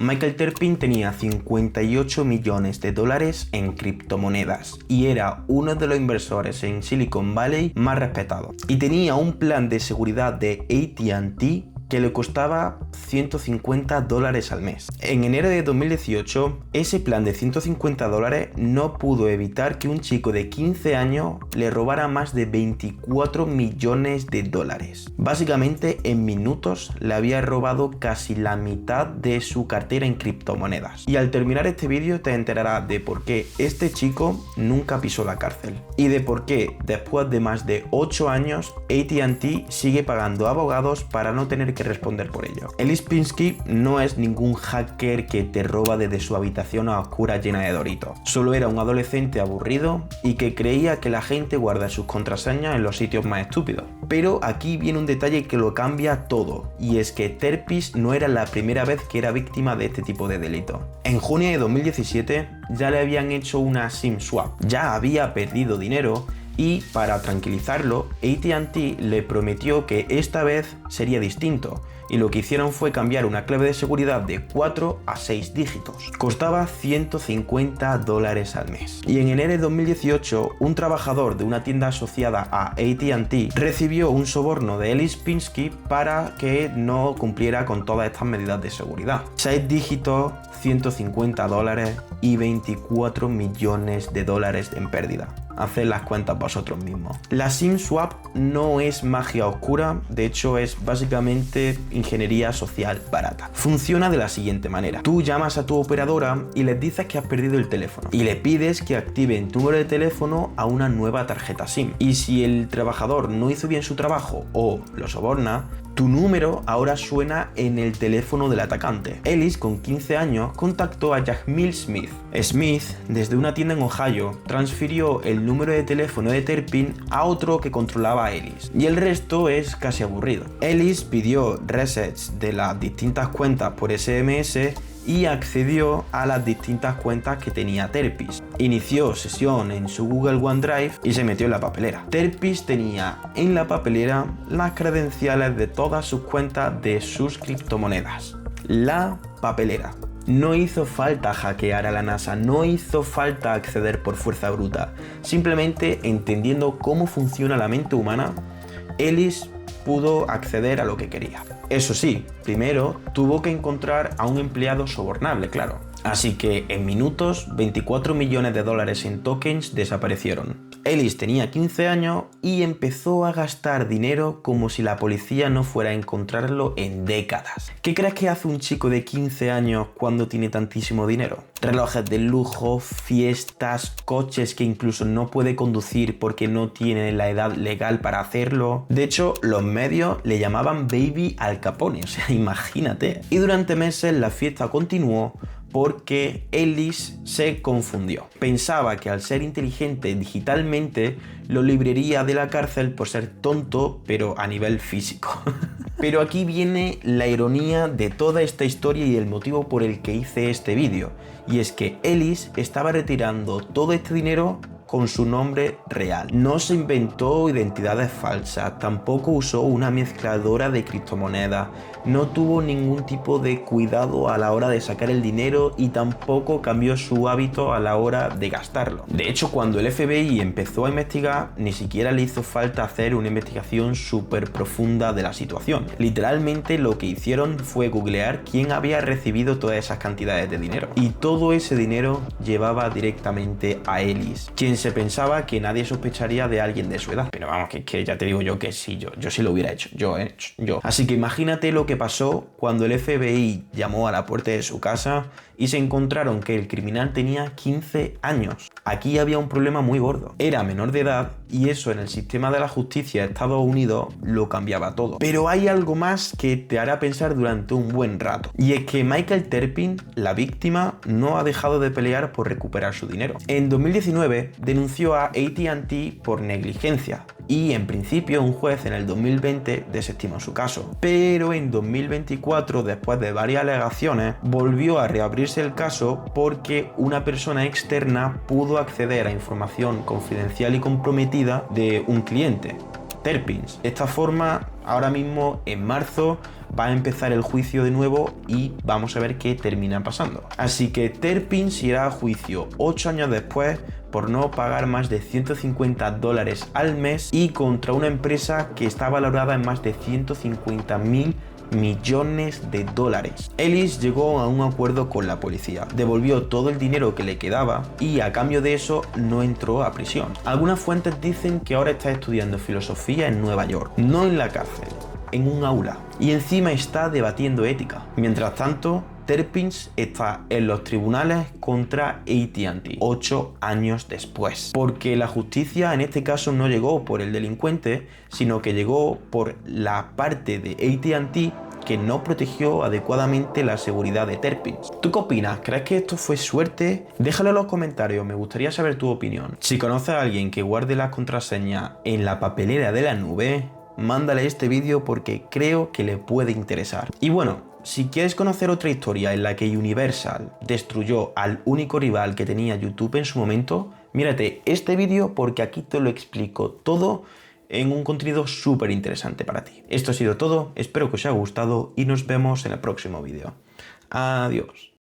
Michael Terpin tenía 58 millones de dólares en criptomonedas y era uno de los inversores en Silicon Valley más respetados. Y tenía un plan de seguridad de AT&T que le costaba $150 al mes. En enero de 2018, ese plan de $150 no pudo evitar que un chico de 15 años le robara más de 24 millones de dólares. Básicamente, en minutos le había robado casi la mitad de su cartera en criptomonedas. Y al terminar este vídeo te enterarás de por qué este chico nunca pisó la cárcel y de por qué después de más de 8 años AT&T sigue pagando abogados para no tener que responder por ello. Ellis Pinsky no es ningún hacker que te roba desde su habitación a oscuras llena de Doritos. Solo era un adolescente aburrido y que creía que la gente guarda sus contraseñas en los sitios más estúpidos. Pero aquí viene un detalle que lo cambia todo, y es que Terpin no era la primera vez que era víctima de este tipo de delito. En junio de 2017 ya le habían hecho una SIM swap, ya había perdido dinero y para tranquilizarlo, AT&T le prometió que esta vez sería distinto y lo que hicieron fue cambiar una clave de seguridad de 4 a 6 dígitos. Costaba $150 al mes. Y en enero de 2018, un trabajador de una tienda asociada a AT&T recibió un soborno de Ellis Pinsky para que no cumpliera con todas estas medidas de seguridad. 6 dígitos, $150 y 24 millones de dólares en pérdida. Haced las cuentas vosotros mismos. La SIM swap no es magia oscura, de hecho es básicamente ingeniería social barata. Funciona de la siguiente manera. Tú llamas a tu operadora y les dices que has perdido el teléfono y le pides que activen tu número de teléfono a una nueva tarjeta SIM. Y si el trabajador no hizo bien su trabajo o lo soborna, tu número ahora suena en el teléfono del atacante. Ellis, con 15 años, contactó a Yasmil Smith. Smith, desde una tienda en Ohio, transfirió el número de teléfono de Terpin a otro que controlaba a Ellis. Y el resto es casi aburrido. Ellis pidió resets de las distintas cuentas por SMS y accedió a las distintas cuentas que tenía Terpin. Inició sesión en su Google OneDrive y se metió en la papelera. Terpin tenía en la papelera las credenciales de todas sus cuentas de sus criptomonedas. La papelera. No hizo falta hackear a la NASA, no hizo falta acceder por fuerza bruta. Simplemente entendiendo cómo funciona la mente humana, Ellis pudo acceder a lo que quería. Eso sí, primero tuvo que encontrar a un empleado sobornable, claro. Así que en minutos, 24 millones de dólares en tokens desaparecieron. Ellis tenía 15 años y empezó a gastar dinero como si la policía no fuera a encontrarlo en décadas. ¿Qué crees que hace un chico de 15 años cuando tiene tantísimo dinero? Relojes de lujo, fiestas, coches que incluso no puede conducir porque no tiene la edad legal para hacerlo. De hecho, los medios le llamaban Baby Al Capone, o sea, imagínate. Y durante meses la fiesta continuó porque Ellis se confundió. Pensaba que al ser inteligente digitalmente lo libraría de la cárcel por ser tonto, pero a nivel físico. Pero aquí viene la ironía de toda esta historia y el motivo por el que hice este vídeo. Y es que Ellis estaba retirando todo este dinero con su nombre real. No se inventó identidades falsas, tampoco usó una mezcladora de criptomonedas, no tuvo ningún tipo de cuidado a la hora de sacar el dinero y tampoco cambió su hábito a la hora de gastarlo. De hecho, cuando el FBI empezó a investigar, ni siquiera le hizo falta hacer una investigación súper profunda de la situación. Literalmente lo que hicieron fue googlear quién había recibido todas esas cantidades de dinero. Y todo ese dinero llevaba directamente a Ellis, quien se pensaba que nadie sospecharía de alguien de su edad. Pero vamos, que ya te digo yo que sí, yo sí lo hubiera hecho, yo. Así que imagínate lo que pasó cuando el FBI llamó a la puerta de su casa y se encontraron que el criminal tenía 15 años. Aquí había un problema muy gordo. Era menor de edad y eso en el sistema de la justicia de Estados Unidos lo cambiaba todo. Pero hay algo más que te hará pensar durante un buen rato. Y es que Michael Terpin, la víctima, no ha dejado de pelear por recuperar su dinero. En 2019 denunció a AT&T por negligencia y en principio un juez en el 2020 desestimó su caso. Pero en 2024, después de varias alegaciones, volvió a reabrirse el caso porque una persona externa pudo acceder a información confidencial y comprometida de un cliente. Terpins. De esta forma, ahora mismo en marzo va a empezar el juicio de nuevo y vamos a ver qué termina pasando. Así que Terpins irá a juicio 8 años después por no pagar más de $150 al mes y contra una empresa que está valorada en más de 150.000 millones de dólares. Ellis llegó a un acuerdo con la policía, devolvió todo el dinero que le quedaba y a cambio de eso no entró a prisión. Algunas fuentes dicen que ahora está estudiando filosofía en Nueva York, no en la cárcel, en un aula, y encima está debatiendo ética. Mientras tanto, Terpins está en los tribunales contra AT&T 8 años después, porque la justicia en este caso no llegó por el delincuente, sino que llegó por la parte de AT&T que no protegió adecuadamente la seguridad de Terpins. ¿Tú qué opinas? ¿Crees que esto fue suerte? Déjalo en los comentarios, me gustaría saber tu opinión. Si conoces a alguien que guarde las contraseñas en la papelera de la nube, mándale este vídeo porque creo que le puede interesar. Y bueno, si quieres conocer otra historia en la que Universal destruyó al único rival que tenía YouTube en su momento, mírate este vídeo porque aquí te lo explico todo en un contenido súper interesante para ti. Esto ha sido todo, espero que os haya gustado y nos vemos en el próximo vídeo. Adiós.